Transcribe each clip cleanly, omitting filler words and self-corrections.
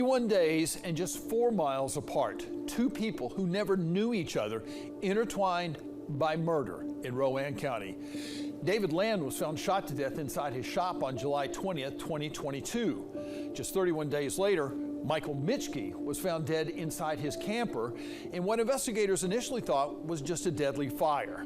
21 days and just 4 miles apart, two people who never knew each other intertwined by murder in Rowan County. David Land was found shot to death inside his shop on July 20th, 2022. Just 31 days later, Michael Mitschke was found dead inside his camper in what investigators initially thought was just a deadly fire.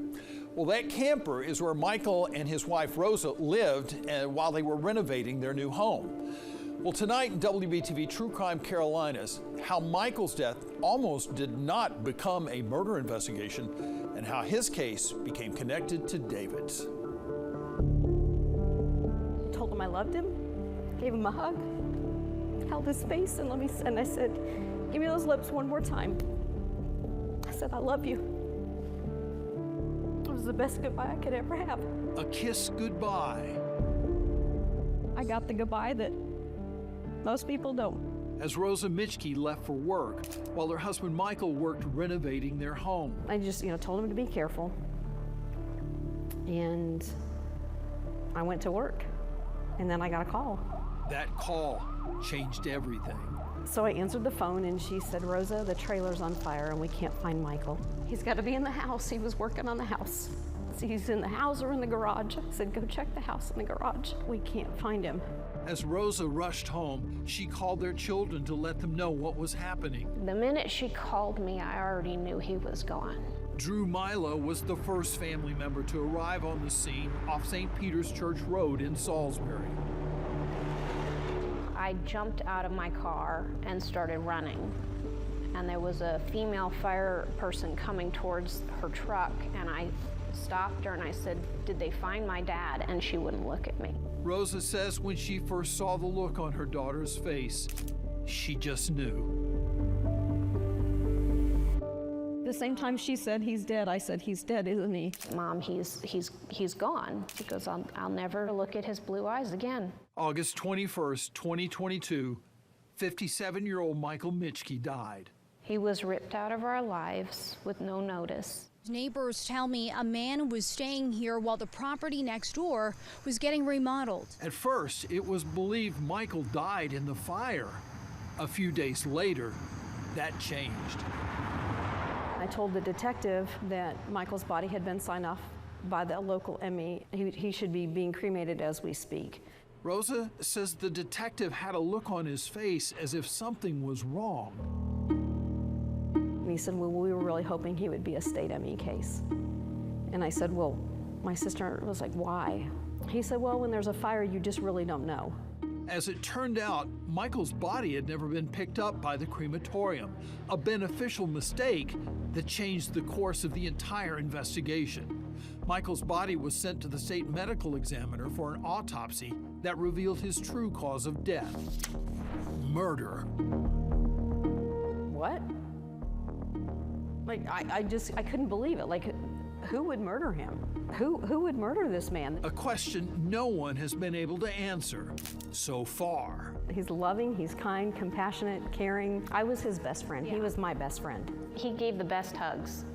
Well, that camper is where Michael and his wife Rosa lived while they were renovating their new home. Well, tonight in WBTV True Crime Carolinas, how Michael's death almost did not become a murder investigation and how his case became connected to David's. Told him I loved him, gave him a hug, held his face, and I said, give me those lips one more time. I said, I love you. It was the best goodbye I could ever have. A kiss goodbye. I got the goodbye that most people don't. As Rosa Mitschke left for work, while her husband Michael worked renovating their home. I just, told him to be careful. And I went to work, and then I got a call. That call changed everything. So I answered the phone, and she said, Rosa, the trailer's on fire, and we can't find Michael. He's got to be in the house. He was working on the house. So he's in the house or in the garage. I said, go check the house and the garage. We can't find him. As Rosa rushed home, she called their children to let them know what was happening. The minute she called me, I already knew he was gone. Drew Milo was the first family member to arrive on the scene off St. Peter's Church Road in Salisbury. I jumped out of my car and started running. And there was a female fire person coming towards her truck, and I stopped her and I said, did they find my dad? And she wouldn't look at me. Rosa says when she first saw the look on her daughter's face, she just knew. The same time she said he's dead, I said, he's dead, isn't he? Mom, he's gone. She goes, I'll never look at his blue eyes again. August 21st, 2022, 57-year-old Michael Mitschke died. He was ripped out of our lives with no notice. Neighbors tell me a man was staying here while the property next door was getting remodeled. At first, it was believed Michael died in the fire. A few days later, that changed. I told the detective that Michael's body had been signed off by the local ME. He should be being cremated as we speak. Rosa says the detective had a look on his face as if something was wrong. And he said, well, we were really hoping he would be a state ME case. And I said, well, my sister was like, why? He said, well, when there's a fire, you just really don't know. As it turned out, Michael's body had never been picked up by the crematorium, a beneficial mistake that changed the course of the entire investigation. Michael's body was sent to the state medical examiner for an autopsy that revealed his true cause of death: murder. What? Like, I couldn't believe it. Like, who would murder him? Who would murder this man? A question no one has been able to answer so far. He's loving, he's kind, compassionate, caring. I was his best friend. He was my best friend. He gave the best hugs.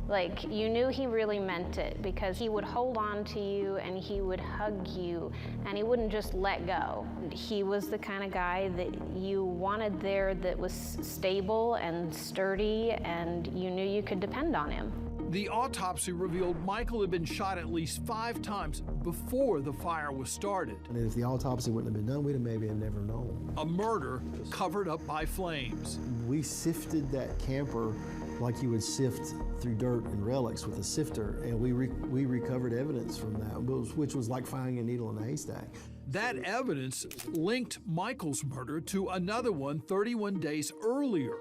Like, you knew he really meant it because he would hold on to you and he would hug you and he wouldn't just let go. He was the kind of guy that you wanted there, that was stable and sturdy and you knew you could depend on him. The autopsy revealed Michael had been shot at least 5 times before the fire was started. And if the autopsy wouldn't have been done, we'd have maybe never known. A murder covered up by flames. We sifted that camper like you would sift through dirt and relics with a sifter, and we recovered evidence from that, which was like finding a needle in a haystack. That evidence linked Michael's murder to another one 31 days earlier.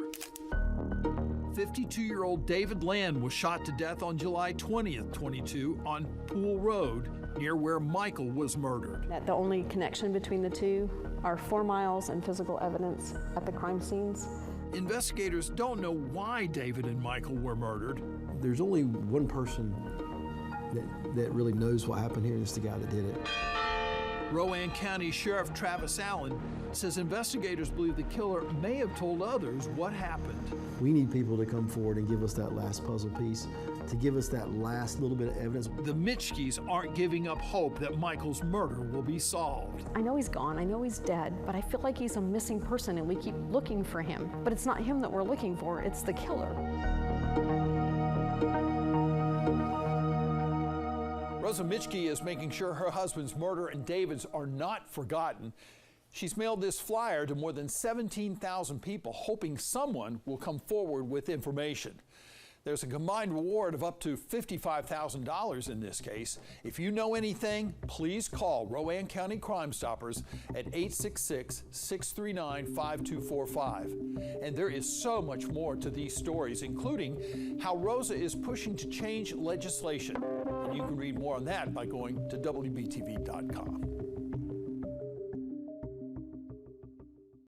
52-year-old David Land was shot to death on July 20th, 22 on Pool Road, near where Michael was murdered. The only connection between the two are 4 miles and physical evidence at the crime scenes. Investigators don't know why David and Michael were murdered. There's only one person that really knows what happened here, and it's the guy that did it. Rowan County Sheriff Travis Allen says investigators believe the killer may have told others what happened. We need people to come forward and give us that last puzzle piece, to give us that last little bit of evidence. The Mitchkes aren't giving up hope that Michael's murder will be solved. I know he's gone, I know he's dead, but I feel like he's a missing person and we keep looking for him. But it's not him that we're looking for, it's the killer. Rosa Mitchke is making sure her husband's murder and David's are not forgotten. She's mailed this flyer to more than 17,000 people, hoping someone will come forward with information. There's a combined reward of up to $55,000 in this case. If you know anything, please call Rowan County Crime Stoppers at 866-639-5245. And there is so much more to these stories, including how Rosa is pushing to change legislation. And you can read more on that by going to WBTV.com.